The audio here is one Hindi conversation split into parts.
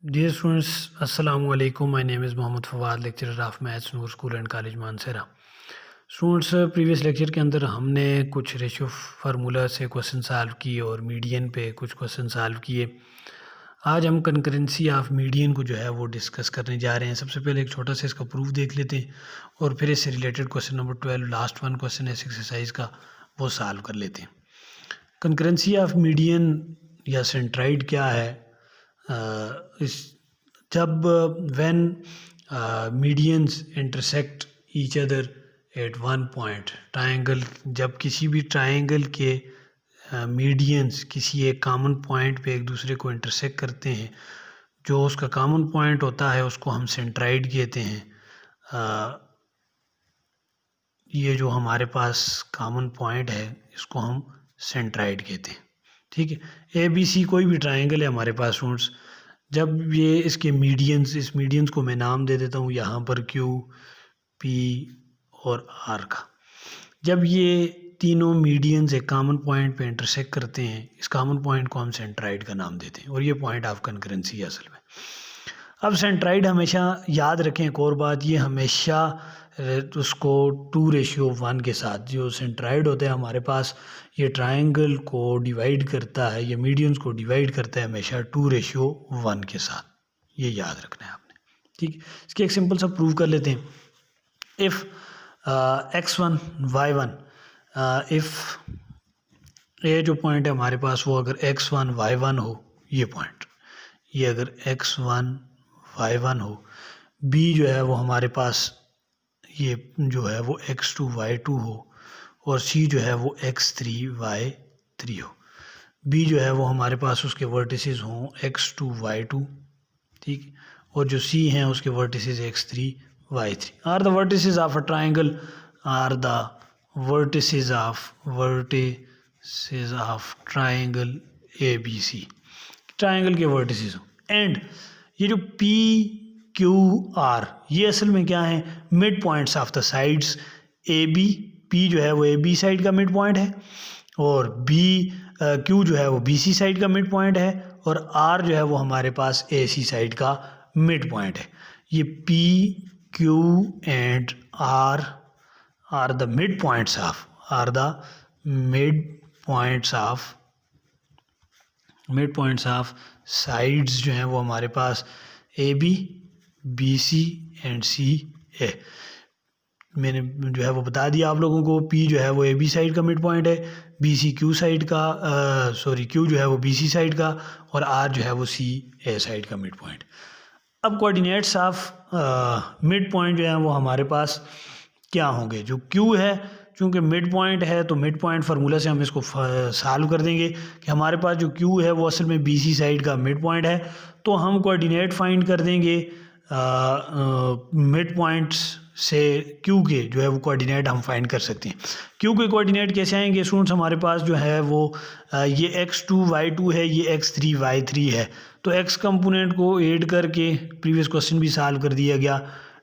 Dear students, Assalamu alaikum. My name is Mohammad Fawad, lecturer of Maths, Noor School and College Manasara. Students, previous lecture के अंदर हमने कुछ रेशियो फार्मूला से क्वेश्चन सॉल्व किए और मीडियन पे कुछ क्वेश्चन सॉल्व किए. आज हम कंकरेंसी ऑफ मीडियन को जो है वो डिस्कस करने जा रहे हैं. सबसे पहले एक छोटा सा इसका प्रूफ देख लेते हैं और फिर इससे related question number 12 last one question है इस एक्सरसाइज का, वो सॉल्व कर लेते हैं. कंकरेंसी ऑफ मीडियन या सेंट्राइड क्या है? इस जब when medians intersect each other at one point, triangle जब किसी भी ट्रायंगल के मीडियंस किसी एक कॉमन पॉइंट पे एक दूसरे को इंटरसेक्ट करते हैं, जो उसका कॉमन पॉइंट होता है उसको हम सेंट्राइड कहते हैं. ये जो हमारे पास कॉमन पॉइंट है इसको हम सेंट्राइड कहते हैं. ठीक है, ए बी सी कोई भी ट्रायंगल है हमारे पास स्टूडेंट्स, जब ये इसके मीडियंस, इस मीडियंस को मैं नाम दे देता हूँ यहाँ पर क्यू, पी और आर का, जब ये तीनों मीडियंस एक कॉमन पॉइंट पे इंटरसेक्ट करते हैं, इस कॉमन पॉइंट को हम सेंट्राइड का नाम देते हैं और ये पॉइंट ऑफ कंकरेंसी है असल में. अब सेंट्राइड हमेशा याद रखें, एक और बात, ये हमेशा उसको 2:1 के साथ, जो सेंट्राइड होता है हमारे पास, ये ट्रायंगल को डिवाइड करता है, ये मीडियंस को डिवाइड करता है हमेशा 2:1 के साथ. ये याद रखना है आपने. ठीक, इसकी एक सिंपल सा प्रूव कर लेते हैं. इफ़ x1 y1, इफ़ ये जो पॉइंट है हमारे पास वो अगर x1 y1 हो, ये पॉइंट, ये अगर x1 y1 हो, b जो है वो हमारे पास ये जो है वो x2 y2 हो और c जो है वो x3 y3 हो. b जो है वो हमारे पास उसके वर्टिसेस हों x2 y2, ठीक, और जो c हैं उसके vertices x3 y3 are the vertices of a triangle, are the vertices of triangle A B C, triangle के वर्टिसेस हो. एंड ये जो पी क्यू आर, ये असल में क्या है? Mid points of the sides A B. P जो है वो ए बी साइड का मिड पॉइंट है और बी क्यू जो है वो बी सी साइड का मिड पॉइंट है और आर जो है वो हमारे पास ए सी साइड का मिड पॉइंट है. ये P Q and R the mid points of, are the mid points of sides जो हैं वो हमारे पास A B, B C and सी ए. मैंने जो है वो बता दिया आप लोगों को, पी जो है वो ए बी साइड का मिड पॉइंट है, बी सी क्यू साइड का, क्यू जो है वो बी सी साइड का और आर जो है वो सी ए साइड का मिड पॉइंट. अब कोऑर्डिनेट्स ऑफ मिड पॉइंट जो है वो हमारे पास क्या होंगे? जो क्यू है, चूँकि मिड पॉइंट है तो मिड पॉइंट फार्मूला से हम इसको सॉल्व कर देंगे कि हमारे पास जो क्यू है वो असल में बी सी साइड का मिड पॉइंट है, तो हम कोऑर्डिनेट फाइंड कर देंगे मिड पॉइंट्स से क्यू के जो है वो कोऑर्डिनेट हम फाइंड कर सकते हैं. क्यू के कोऑर्डिनेट कैसे आएंगे स्टूडेंट्स? हमारे पास जो है वो ये x2 y2 है, ये x3 y3 है, तो x कंपोनेंट को ऐड करके प्रीवियस क्वेश्चन भी सॉल्व कर दिया गया,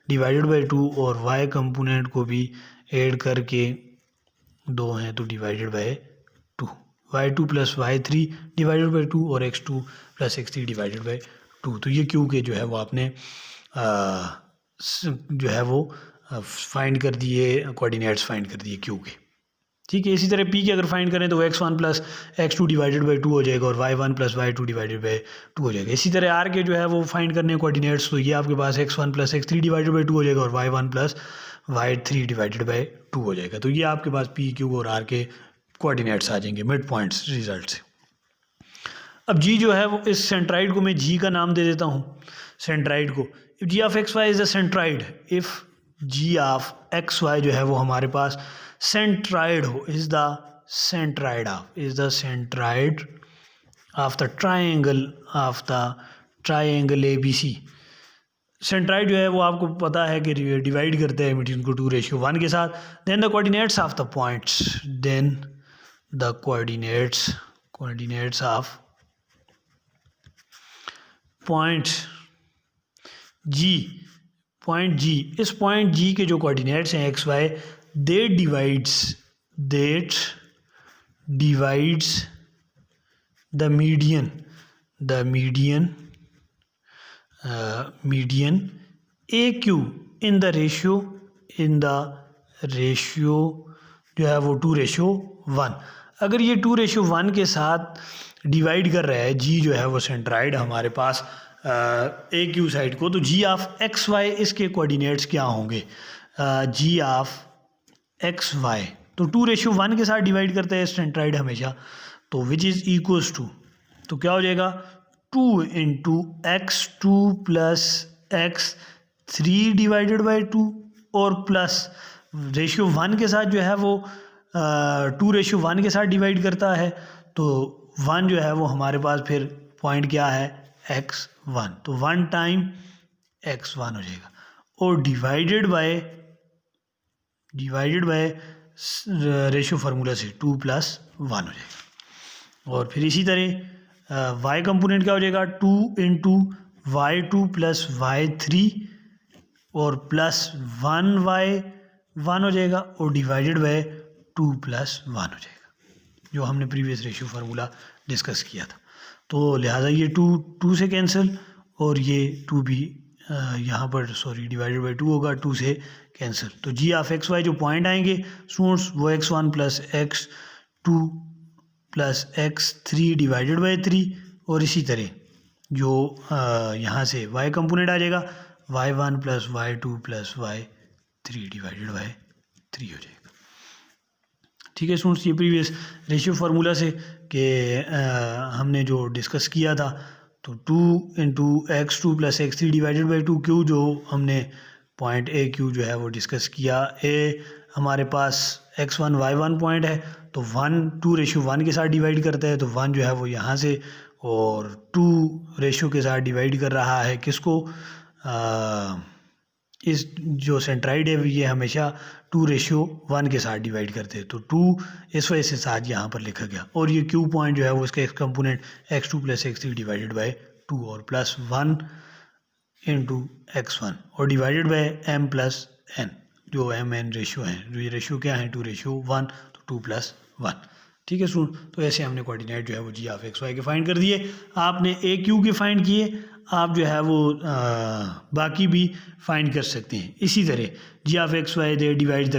डिवाइडेड बाई 2, और y कंपोनेंट को भी ऐड करके 2 हैं तो divided by 2, y2 plus y3 divided by 2 और x2 plus x3 divided by 2. तो ये क्यू के जो है वो आपने जो है वो फाइंड कर दिए, कोऑर्डिनेट्स फाइंड कर दिए क्यू के. ठीक है, इसी तरह पी के अगर फाइंड करें तो x1 plus x2 divided by 2 हो जाएगा और y1 plus y2 divided by 2 हो जाएगा. इसी तरह आर के जो है वो फाइंड करने कोऑर्डिनेट्स, तो ये आपके पास x1 plus x3 divided by 2 हो जाएगा और y1 plus y3 divided by 2 हो जाएगा. तो ये आपके पास पी क्यू और आर के कोऑर्डिनेट्स आ जाएंगे मिड पॉइंट्स रिजल्ट से. अब जी जो है वो, इस सेंट्राइड को मैं जी का नाम दे देता हूँ सेंट्राइड को. If G of X Y is a centroid, if G of X Y जो है वो हमारे पास सेंट्राइड हो, is the centroid of the triangle A B C. Centroid जो है वो आपको पता है कि डिवाइड करते हैं मीडियन को 2:1 के साथ. Then the coordinates of the points, then the coordinates of point G, इस पॉइंट जी के जो कोऑर्डिनेट्स हैं X Y, that divides the median median A Q in the ratio जो है वो 2:1। अगर ये 2:1 के साथ डिवाइड कर रहा है जी जो है वो सेंट्राइड हमारे पास ए क्यू साइड को, तो जी ऑफ एक्स वाई इसके कोऑर्डिनेट्स क्या होंगे? जी ऑफ एक्स वाई तो 2:1 के साथ डिवाइड करता है सेंट्राइड हमेशा, तो विच इज़ इक्वल्स टू, तो क्या हो जाएगा 2 into x2 plus x3 divided by 2 और प्लस रेशियो 1 के साथ जो है वो 2:1 के साथ डिवाइड करता है, तो 1 जो है वो हमारे पास फिर पॉइंट क्या है x1, तो 1 टाइम x1 हो जाएगा और डिवाइडेड बाय रेशियो फार्मूला से 2 + 1 हो जाएगा। और फिर इसी तरह y कंपोनेंट क्या हो जाएगा 2 इंटू y2 प्लस y3 और प्लस 1y1 हो जाएगा और डिवाइडेड बाय 2 + 1 हो जाएगा, जो हमने प्रीवियस रेशियो फार्मूला डिस्कस किया था। तो लिहाजा ये 2 से कैंसिल और ये 2 भी यहाँ पर डिवाइडेड बाई 2 होगा, 2 से कैंसिल। तो जी ऑफ एक्स वाई जो पॉइंट आएंगे स्टूडेंट्स वो x1 plus x2 plus x3 divided by 3 और इसी तरह जो यहाँ से y कंपोनेंट आ जाएगा y1 plus y2 plus y3 divided by 3 हो जाएगा। ठीक है स्टूडेंट्स, ये प्रीवियस रेशियो फार्मूला से कि हमने जो डिस्कस किया था, तो 2 into x2 plus x3 divided by 2 Q जो हमने पॉइंट ए क्यू जो है वो डिस्कस किया, ए हमारे पास x1 y1 पॉइंट है, तो 1 2:1 के साथ डिवाइड करता है, तो 1 जो है वो यहाँ से और 2 रेशियो के साथ डिवाइड कर रहा है किसको, इस जो सेंट्राइड है ये हमेशा 2:1 के साथ डिवाइड करते हैं, तो 2 इस वजह से साथ यहाँ पर लिखा गया। और ये क्यू पॉइंट जो है वो इसका x component x2 plus x3 divided by 2 और प्लस 1 इंटू x1 और divided by m plus n, जो m-n रेशियो हैं, जो ये रेशियो क्या है 2:1, तो 2 + 1। ठीक है सुन, तो ऐसे हमने कोऑर्डिनेट जो है वो जी ऑफ एक्स वाई के फाइंड कर दिए। आपने ए क्यू के फाइंड किए, आप जो है वो बाकी भी फाइंड कर सकते हैं। इसी तरह G of X Y they divide the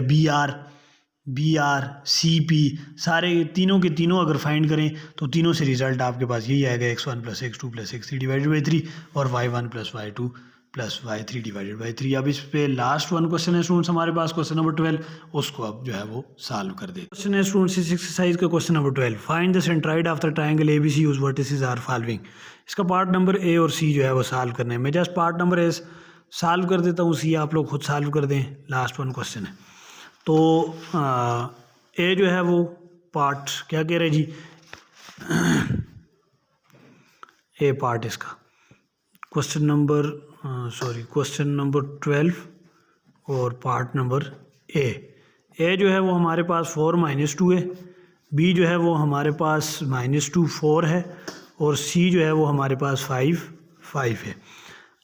B R C P, सारे तीनों के तीनों अगर फाइंड करें तो तीनों से रिजल्ट आपके पास यही आएगा x1 plus x2 plus x3 divided by 3 और y1 plus y2 plus y3 divided by 3। अब इस पे लास्ट वन क्वेश्चन है स्टूडेंट्स हमारे पास, क्वेश्चन नंबर 12, उसको अब जो है वो सॉल्व कर दे। क्वेश्चन है स्टूडेंट्स इस एक्सरसाइज का question number 12, find the centroid of the triangle ABC whose vertices are following. इसका पार्ट नंबर ए और सी जो है वो सॉल्व करना है। मैं just part number A solve कर देता हूँ, सी आप लोग खुद सॉल्व कर दें, लास्ट वन क्वेश्चन है। तो ए जो है वो पार्ट क्या कह रहे हैं जी, ए पार्ट इसका क्वेश्चन नंबर 12 और पार्ट नंबर ए जो है वो हमारे पास 4 - 2 है, बी जो है वो हमारे पास -2 4 है और सी जो है वो हमारे पास 5 है।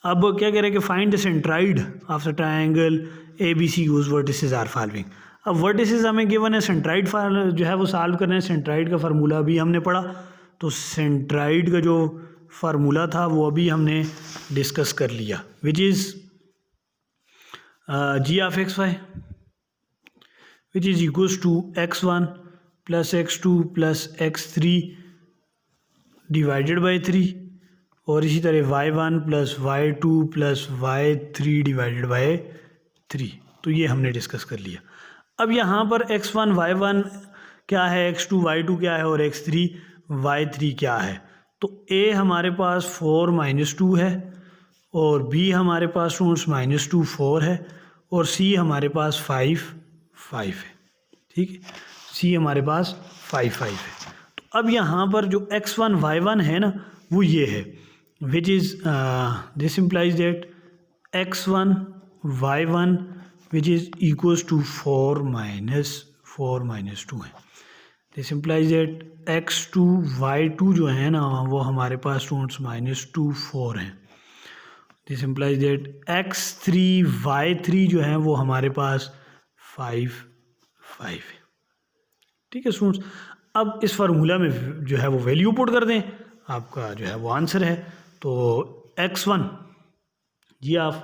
अब क्या कह रहे हैं कि find the centroid of the triangle A B C whose vertices are following. अब वर्टिसेस हमें गिवन है, सेंट्राइड जो है वो सॉल्व करना है। सेंट्राइड का फार्मूला भी हमने पढ़ा, तो सेंट्राइड का जो फार्मूला था वो अभी हमने डिस्कस कर लिया, which is G of X Y which is equals to x1 plus x2 plus x3 divided by 3 और इसी तरह y1 plus y2 plus y3 divided by 3। तो ये हमने डिस्कस कर लिया। अब यहाँ पर x1 y1 क्या है, x2 y2 क्या है और x3 y3 क्या है। तो a हमारे पास 4 - 2 है और b हमारे पास स्टूडेंट्स -2 4 है और c हमारे पास 5 है। ठीक है, c हमारे पास 5 है। तो अब यहाँ पर जो x1 y1 है ना वो ये है, which is this implies that x1 y1 which is equals to 4 - 2 है। This implies that x2 y2 जो है ना वो हमारे पास स्टूडेंट्स -2 4 हैं। This implies that x3 y3 जो है वो हमारे पास 5 है। ठीक है स्टूडेंट्स, अब इस फार्मूला में जो है वो वैल्यू पुट कर दें, आपका जो है वो आंसर है। तो x1 जी ऑफ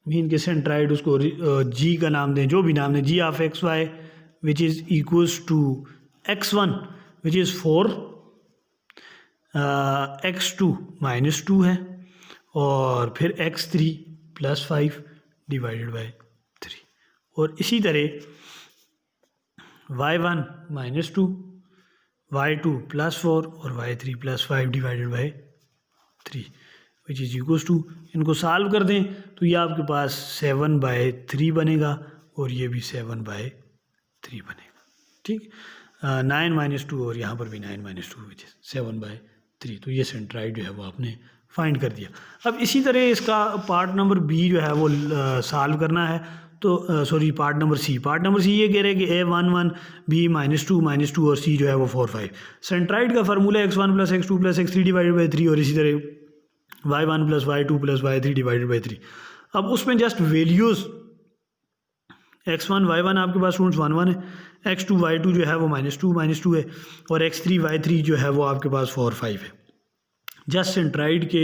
मीन के सेंट्राइड उसको जी का नाम दें, जो भी नाम दें, G of X Y which is equals to x1 which is 4, x2 -2 है, और फिर x3 +5 डिवाइडेड बाई 3, और इसी तरह y1 -2, y2 +4 और y3 +5 divided by 3 which is equals to, इनको सॉल्व कर दें तो ये आपके पास 7/3 बनेगा और ये भी 7/3 बनेगा, ठीक। 9 - 2 और यहाँ पर भी 9 - 2 विच इज़ 7/3, तो ये सेंट्राइड जो है वो आपने फाइंड कर दिया। अब इसी तरह इसका पार्ट नंबर बी जो है वो सॉल्व करना है, तो सॉरी पार्ट नंबर सी ये कह रहे हैं कि A1 1 B -2 और C जो है वो 4 5। सेंट्राइड का formula x1 + x2 + x3 divided by 3 और इसी तरह y1 + y2 + y3 divided by 3। अब उसमें जस्ट वैल्यूज़ x1 y1 आपके पास स्टूडेंट्स 1 1 है, x2 y2 जो है वो -2 है, और x3 y3 जो है वो आपके पास 4 5 है। जस्ट सेंट्राइड के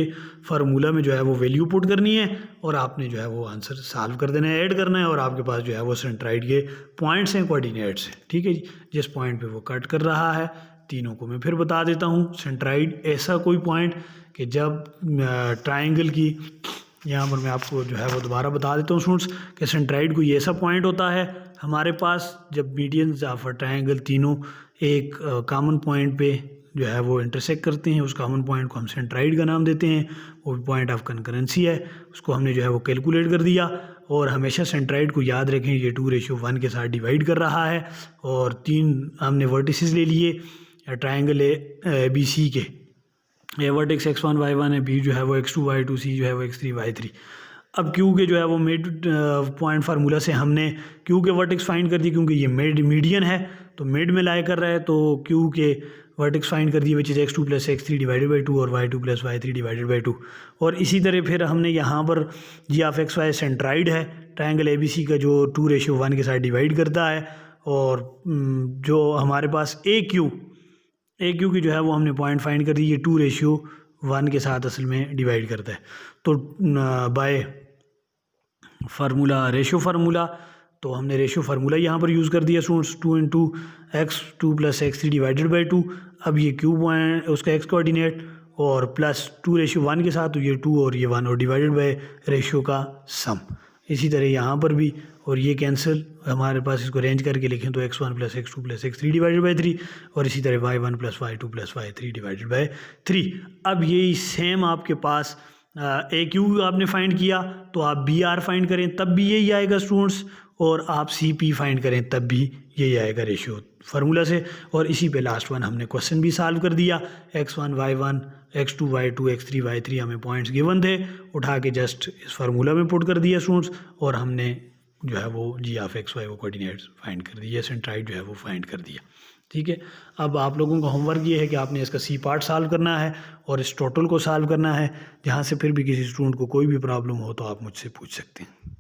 फार्मूला में जो है वो वैल्यू पुट करनी है और आपने जो है वो आंसर सॉल्व कर देना है, ऐड करना है, और आपके पास जो है वो सेंट्राइड के पॉइंट्स हैं, कोऑर्डिनेट्स हैं, ठीक है जी। जिस पॉइंट पे वो कट कर रहा है, तीनों को मैं फिर बता देता हूँ। सेंट्राइड ऐसा कोई पॉइंट कि जब ट्राइंगल की, यहाँ पर मैं आपको जो है वो दोबारा बता देता हूँ स्टूडेंट्स कि सेंट्राइड कोई ऐसा पॉइंट होता है हमारे पास जब मीडियंस ऑफ अ ट्राइंगल तीनों एक कॉमन पॉइंट पे जो है वो इंटरसेक्ट करते हैं, उस कॉमन पॉइंट को हम सेंट्राइड का नाम देते हैं। वो पॉइंट ऑफ कंकरेंसी है, उसको हमने जो है वो कैलकुलेट कर दिया। और हमेशा सेंट्राइड को याद रखें, ये 2:1 के साथ डिवाइड कर रहा है, और 3 हमने वर्टिसेस ले लिए ट्राइंगल ABC के। ए वर्टेक्स x1 y1 है, B जो है वो x2 y2, C जो है वो x3 y3। अब क्यू के जो है वो मिड पॉइंट फार्मूला से हमने क्यू के वर्टेक्स फाइंड कर दिए, क्योंकि ये मीडियन है तो मिड में लाई कर रहा है, तो क्यू के वर्टेक्स फाइंड कर दिए which is x2 + x3 divided by 2 और y2 + y3 डिवाइडेड बाई 2। और इसी तरह फिर हमने यहाँ पर जी ऑफ एक्स वाई सेंट्राइड है ट्राइंगल ABC का, जो 2:1 के साथ डिवाइड करता है, और जो हमारे पास ए क्यू की जो है वो हमने पॉइंट फाइंड कर दी, ये 2:1 के साथ असल में डिवाइड करता है। तो बाय फार्मूला रेशियो फार्मूला, तो हमने रेशियो फार्मूला यहाँ पर यूज़ कर दिया students, 2 × x2 + x3 divided by 2। अब ये क्यू पॉइंट उसका x कोऑर्डिनेट और प्लस 2:1 के साथ, तो ये 2 और ये 1 और डिवाइडेड बाई रेशियो का सम। इसी तरह यहाँ पर भी, और ये कैंसिल, हमारे पास इसको रेंज करके लिखें तो x1 + x2 + x3 divided by 3, और इसी तरह y1 + y2 + y3 divided by 3। अब यही सेम आपके पास ए क्यू आपने फाइंड किया तो आप BR फाइंड करें तब भी यही आएगा स्टूडेंट्स, और आप CP फाइंड करें तब भी यही आएगा रेशियो फार्मूला से। और इसी पे लास्ट वन हमने क्वेश्चन भी सॉल्व कर दिया, x1 y1 x2 y2 x3 y3 हमें पॉइंट्स गिवन थे, उठा के जस्ट इस फार्मूला में पुट कर दिया स्टूडेंट्स, और हमने जो है वो जी ऑफ एक्स वाई वो कोऑर्डिनेट्स फाइंड कर दिए, सेंट्राइड जो है वो फाइंड कर दिया, ठीक है। अब आप लोगों का होमवर्क ये है कि आपने इसका C पार्ट सॉल्व करना है और इस टोटल को सॉल्व करना है, जहाँ से फिर भी किसी स्टूडेंट को कोई भी प्रॉब्लम हो तो आप मुझसे पूछ सकते हैं।